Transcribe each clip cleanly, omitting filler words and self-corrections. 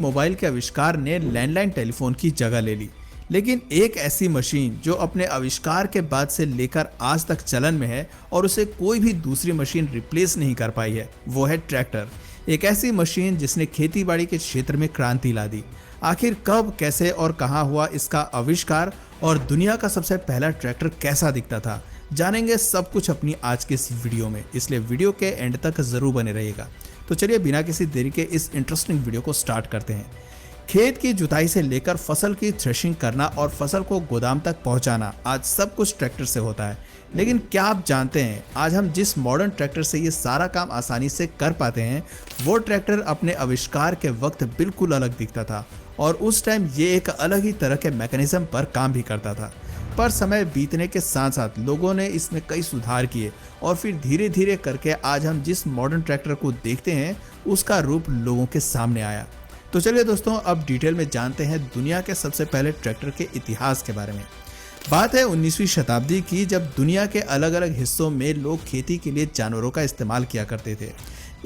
Mobile के आविष्कार ने लैंडलाइन टेलीफोन की जगह ले ली। लेकिन एक ऐसी मशीन जो अपने आविष्कार के बाद से लेकर आज तक चलन में है और उसे कोई भी दूसरी मशीन रिप्लेस नहीं कर पाई है, वो है ट्रैक्टर। एक ऐसी मशीन जिसने खेतीबाड़ी के क्षेत्र में क्रांति ला दी। आखिर कब, कैसे और कहां हुआ इसका आविष्कार और दुनिया का सबसे पहला ट्रैक्टर कैसा दिखता था, जानेंगे सब कुछ अपनी आज के इस वीडियो में, इसलिए वीडियो के एंड तक जरूर बने रहिएगा। तो चलिए बिना किसी देरी के इस इंटरेस्टिंग वीडियो को स्टार्ट करते हैं। खेत की जुताई से लेकर फसल की थ्रेशिंग करना और फसल को गोदाम तक पहुंचाना आज सब कुछ ट्रैक्टर से होता है। लेकिन क्या आप जानते हैं आज हम जिस मॉडर्न ट्रैक्टर से ये सारा काम आसानी से कर पाते हैं, वो ट्रैक्टर अपने आविष्कार के वक्त बिल्कुल अलग दिखता था और उस टाइम ये एक अलग ही तरह के मैकेनिज्म पर काम भी करता था। पर समय बीतने के साथ साथ लोगों ने इसमें कई सुधार किए और फिर धीरे धीरे करके आज हम जिस मॉडर्न ट्रैक्टर को देखते हैं उसका रूप लोगों के सामने आया। तो चलिए दोस्तों, अब डिटेल में जानते हैं दुनिया के सबसे पहले ट्रैक्टर के इतिहास के बारे में। बात है 19वीं शताब्दी की, जब दुनिया के अलग अलग हिस्सों में लोग खेती के लिए जानवरों का इस्तेमाल किया करते थे।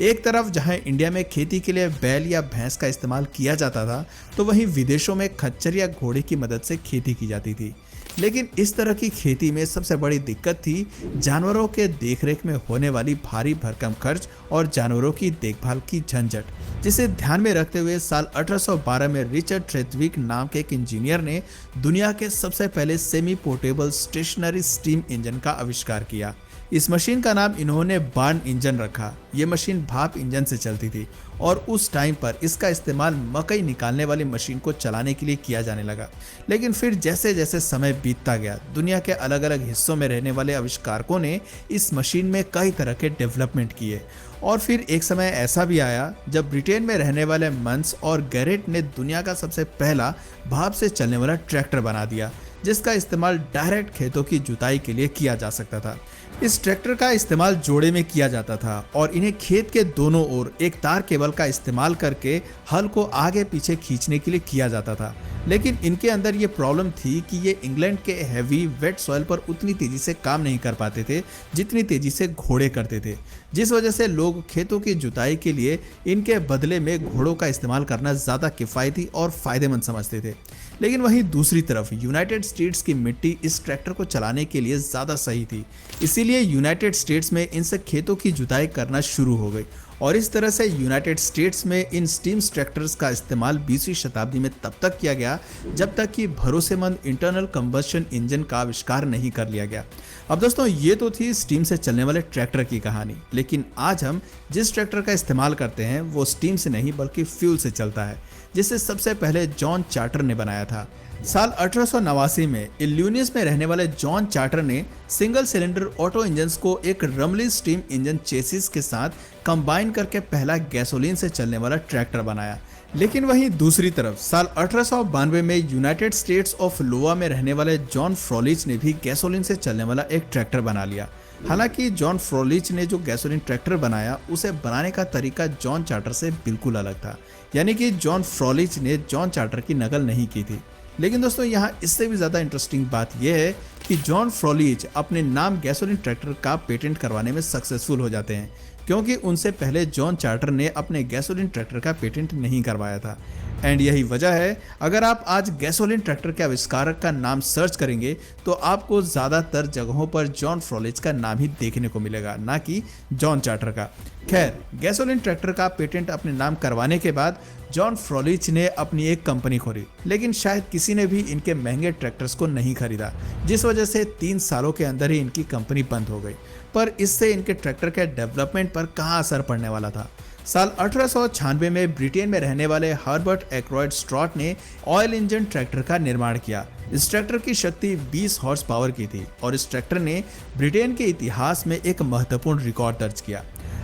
एक तरफ जहां इंडिया में खेती के लिए बैल या भैंस का इस्तेमाल किया जाता था, तो वहीं विदेशों में खच्चर या घोड़े की मदद से खेती की जाती थी। लेकिन इस तरह की खेती में सबसे बड़ी दिक्कत थी जानवरों के देखरेख में होने वाली भारी भरकम खर्च और जानवरों की देखभाल की झंझट, जिसे ध्यान में रखते हुए साल 1812 में रिचर्ड ट्रेथविक नाम के एक इंजीनियर ने दुनिया के सबसे पहले semi portable stationary steam engine का आविष्कार किया। इस मशीन का नाम इन्होंने बार्न इंजन रखा। ये मशीन भाप इंजन से चलती थी और उस टाइम पर इसका इस्तेमाल मकई निकालने वाली मशीन को चलाने के लिए किया जाने लगा। लेकिन फिर जैसे जैसे समय बीतता गया, दुनिया के अलग अलग हिस्सों में रहने वाले आविष्कारकों ने इस मशीन में कई तरह के डेवलपमेंट किए और फिर एक समय ऐसा भी आया जब ब्रिटेन में रहने वाले मंस और गैरेट ने दुनिया का सबसे पहला भाप से चलने वाला ट्रैक्टर बना दिया, जिसका इस्तेमाल डायरेक्ट खेतों की जुताई के लिए किया जा सकता था। इस ट्रैक्टर का इस्तेमाल जोड़े में किया जाता था और इन्हें खेत के दोनों ओर एक तार केबल का इस्तेमाल करके हल को आगे पीछे खींचने के लिए किया जाता था। लेकिन इनके अंदर ये प्रॉब्लम थी कि ये इंग्लैंड के हैवी वेट सॉइल पर उतनी तेजी से काम नहीं कर पाते थे जितनी तेजी से घोड़े करते थे, जिस वजह से लोग खेतों की जुताई के लिए इनके बदले में घोड़ों का इस्तेमाल करना ज़्यादा किफ़ायती और फायदेमंद समझते थे। लेकिन वहीं दूसरी तरफ यूनाइटेड स्टेट्स की मिट्टी इस ट्रैक्टर को चलाने के लिए ज़्यादा सही थी, इसीलिए यूनाइटेड स्टेट्स में इनसे खेतों की जुताई करना शुरू हो गई और इस तरह से यूनाइटेड स्टेट्स में इन स्टीम ट्रैक्टर्स का इस्तेमाल 20वीं शताब्दी में तब तक किया गया जब तक कि भरोसेमंद इंटरनल कंबशन इंजन का आविष्कार नहीं कर लिया गया। अब दोस्तों, ये तो थी स्टीम से चलने वाले ट्रैक्टर की कहानी, लेकिन आज हम जिस ट्रैक्टर का इस्तेमाल करते हैं वो स्टीम से नहीं बल्कि फ्यूल से चलता है, जिसे सबसे पहले जॉन चार्टर ने बनाया था। साल 1889 में इल्यूनियस में रहने वाले जॉन चार्टर ने सिंगल सिलेंडर ऑटो इंजन्स को एक रमली स्टीम इंजन चेसिस के साथ कंबाइन करके पहला गैसोलीन से चलने वाला ट्रैक्टर बनाया। लेकिन वहीं दूसरी तरफ साल 1892 में यूनाइटेड स्टेट्स ऑफ लोआ में रहने वाले जॉन फ्रोलिच ने भी गैसोलीन से चलने वाला एक ट्रैक्टर बना लिया। हालांकि जॉन फ्रोलिच ने जो गैसोलीन ट्रैक्टर बनाया उसे बनाने का तरीका जॉन चार्टर से बिल्कुल अलग था, यानी कि जॉन फ्रोलिच ने जॉन चार्टर की नकल नहीं की थी। लेकिन दोस्तों, यहाँ इससे भी ज़्यादा इंटरेस्टिंग बात यह है कि जॉन फ्रोलिच अपने नाम गैसोलीन ट्रैक्टर का पेटेंट करवाने में सक्सेसफुल हो जाते हैं, क्योंकि उनसे पहले जॉन चार्टर ने अपने गैसोलीन ट्रैक्टर का पेटेंट नहीं करवाया था। एंड यही वजह है, अगर आप आज गैसोलीन ट्रैक्टर के आविष्कारक का नाम सर्च करेंगे तो आपको ज़्यादातर जगहों पर जॉन फ्रोलिच का नाम ही देखने को मिलेगा, ना कि जॉन चार्टर का। खैर, गैसोलीन ट्रैक्टर का पेटेंट अपने नाम करवाने के बाद जॉन फ्रोलिच ने अपनी एक कंपनी खोली, लेकिन शायद किसी ने भी इनके महंगे ट्रैक्टर्स को नहीं खरीदा, जिस वजह से 3 सालों के अंदर ही इनकी कंपनी बंद हो गई। पर इससे इनके ट्रैक्टर के डेवलपमेंट पर कहाँ असर पड़ने वाला था। साल 1896 में ब्रिटेन में रहने वाले हर्बर्ट एक्रोयड स्ट्रॉट ने ऑयल इंजन ट्रैक्टर का निर्माण किया। इस ट्रैक्टर की शक्ति 20 हॉर्स पावर की थी और इस ट्रैक्टर ने ब्रिटेन के इतिहास में एक महत्वपूर्ण रिकॉर्ड दर्ज किया।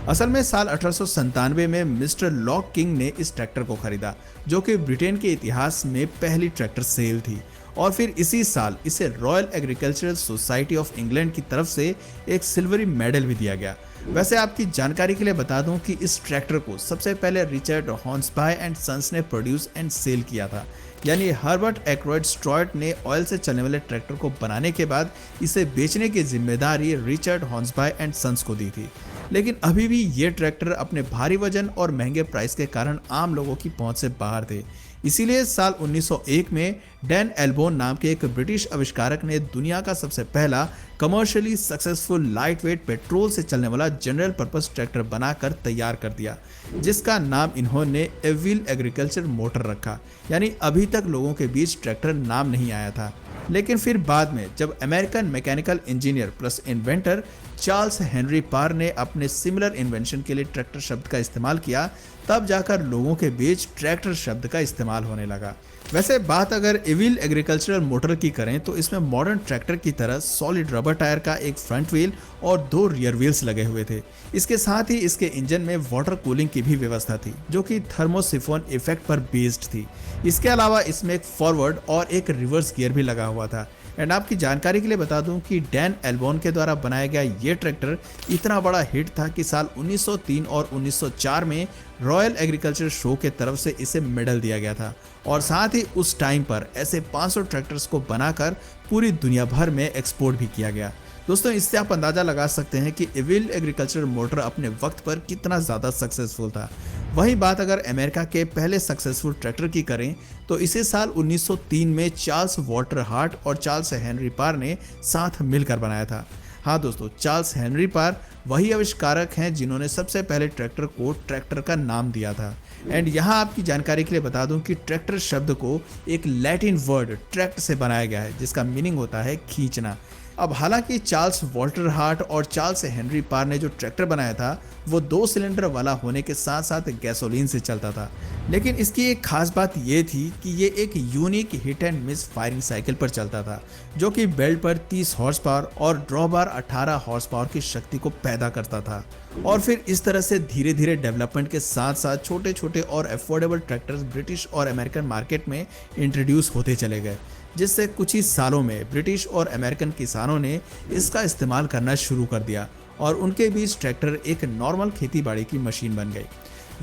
असल में साल 1897 में मिस्टर लॉक किंग ने इस ट्रैक्टर को खरीदा, जो कि ब्रिटेन के इतिहास में पहली ट्रैक्टर सेल थी और फिर इसी साल इसे royal agricultural society of England की तरफ से एक सिल्वरी मेडल भी दिया गया। वैसे आपकी जानकारी के लिए बता दूं कि इस ट्रैक्टर को सबसे पहले रिचर्ड हॉर्न्सबाय एंड सन्स ने प्रोड्यूस एंड सेल किया था, यानी हर्बर्ट एक्रोयड स्ट्रॉट ने ऑयल से चलने वाले ट्रैक्टर को बनाने के बाद इसे बेचने की जिम्मेदारी रिचर्ड हॉर्न्सबाय एंड सन्स को दी थी। लेकिन अभी भी ये ट्रैक्टर अपने भारी वजन और महंगे प्राइस के कारण आम लोगों की पहुंच से बाहर थे। इसीलिए साल 1901 में डैन एल्बोन नाम के एक ब्रिटिश आविष्कारक ने दुनिया का सबसे पहला commercially successful light weight petrol से चलने वाला जनरल पर्पस ट्रैक्टर बनाकर तैयार कर दिया, जिसका नाम इन्होंने एविल एग्रीकल्चर मोटर रखा। यानी अभी तक लोगों के बीच ट्रैक्टर नाम नहीं आया था, लेकिन फिर बाद में जब American mechanical engineer plus inventor Charles Henry Parr ने अपने सिमिलर इन्वेंशन के लिए ट्रैक्टर शब्द का इस्तेमाल किया, तब जाकर लोगों के बीच ट्रैक्टर शब्द का इस्तेमाल होने लगा। वैसे बात अगर एविल एग्रीकल्चरल मोटर की करें तो इसमें मॉडर्न ट्रैक्टर की तरह सॉलिड रबर टायर का एक फ्रंट व्हील और 2 रियर व्हील्स लगे हुए थे। इसके साथ ही इसके इंजन में वाटर कूलिंग की भी व्यवस्था थी, जो कि थर्मोसिफोन इफेक्ट पर बेस्ड थी। इसके अलावा इसमें एक फॉरवर्ड और एक रिवर्स गियर भी लगा हुआ था। एंड आपकी जानकारी के लिए बता दूं कि डैन एल्बोन के द्वारा बनाया गया ये ट्रैक्टर इतना बड़ा हिट था कि साल 1903 और 1904 में रॉयल एग्रीकल्चर शो के तरफ से इसे मेडल दिया गया था, और साथ ही उस टाइम पर ऐसे 500 ट्रैक्टर्स को बनाकर पूरी दुनिया भर में एक्सपोर्ट भी किया गया। दोस्तों, इससे आप अंदाजा लगा सकते हैं कि एविल एग्रीकल्चर मोटर अपने वक्त पर कितना ज़्यादा सक्सेसफुल था। वहीं बात अगर अमेरिका के पहले सक्सेसफुल ट्रैक्टर की करें तो इसे साल 1903 में चार्ल्स वॉल्टर हार्ट और चार्ल्स हेनरी पार ने साथ मिलकर बनाया था। हाँ दोस्तों, चार्ल्स हेनरी पार वही आविष्कारक हैं जिन्होंने सबसे पहले ट्रैक्टर को ट्रैक्टर का नाम दिया था। एंड यहाँ आपकी जानकारी के लिए बता दूं कि ट्रैक्टर शब्द को एक लैटिन वर्ड ट्रैक्ट से बनाया गया है, जिसका मीनिंग होता है खींचना। अब हालांकि चार्ल्स वॉल्टर हार्ट और चार्ल्स हेनरी पार ने जो ट्रैक्टर बनाया था वो 2 सिलेंडर वाला होने के साथ साथ गैसोलीन से चलता था, लेकिन इसकी एक खास बात ये थी कि ये एक unique hit and miss firing cycle पर चलता था, जो कि बेल्ट पर 30 हॉर्स पावर और ड्रॉ बार 18 हॉर्स पावर की शक्ति को पैदा करता था। और फिर इस तरह से धीरे धीरे डेवलपमेंट के साथ साथ छोटे छोटे और अफोर्डेबल ट्रैक्टर्स ब्रिटिश और अमेरिकन मार्केट में इंट्रोड्यूस होते चले गए, जिससे कुछ ही सालों में ब्रिटिश और अमेरिकन किसानों ने इसका इस्तेमाल करना शुरू कर दिया और उनके बीच ट्रैक्टर एक नॉर्मल खेतीबाड़ी की मशीन बन गई।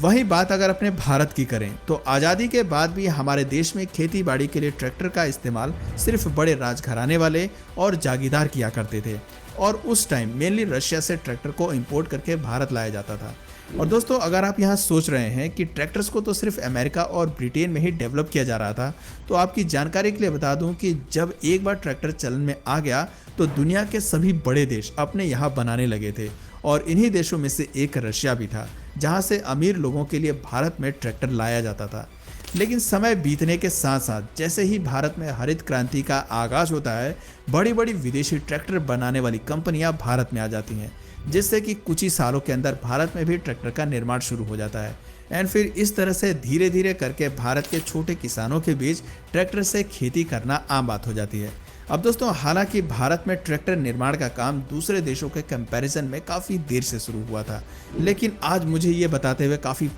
वही बात अगर अपने भारत की करें तो आज़ादी के बाद भी हमारे देश में खेतीबाड़ी के लिए ट्रैक्टर का इस्तेमाल सिर्फ बड़े राजघराने वाले और जागीरदार किया करते थे, और उस टाइम मेनली रशिया से ट्रैक्टर को इंपोर्ट करके भारत लाया जाता था। और दोस्तों, अगर आप यहाँ सोच रहे हैं कि ट्रैक्टर्स को तो सिर्फ अमेरिका और ब्रिटेन में ही डेवलप किया जा रहा था, तो आपकी जानकारी के लिए बता दूं कि जब एक बार ट्रैक्टर चलन में आ गया तो दुनिया के सभी बड़े देश अपने यहाँ बनाने लगे थे, और इन्हीं देशों में से एक रशिया भी था, जहाँ से अमीर लोगों के लिए भारत में ट्रैक्टर लाया जाता था। लेकिन समय बीतने के साथ साथ जैसे ही भारत में हरित क्रांति का आगाज होता है, बड़ी बड़ी विदेशी ट्रैक्टर बनाने वाली कंपनियां भारत में आ जाती हैं, जिससे कि कुछ ही सालों के अंदर भारत में भी ट्रैक्टर का निर्माण शुरू हो जाता है। एंड फिर इस तरह से धीरे धीरे करके भारत के छोटे किसानों के बीच ट्रैक्टर से खेती करना आम बात हो जाती है। अब दोस्तों, हालांकि भारत में ट्रैक्टर निर्माण का काम दूसरे देशों के कंपैरिजन में काफ़ी देर से शुरू हुआ था, लेकिन आज मुझे ये बताते हुए काफ़ी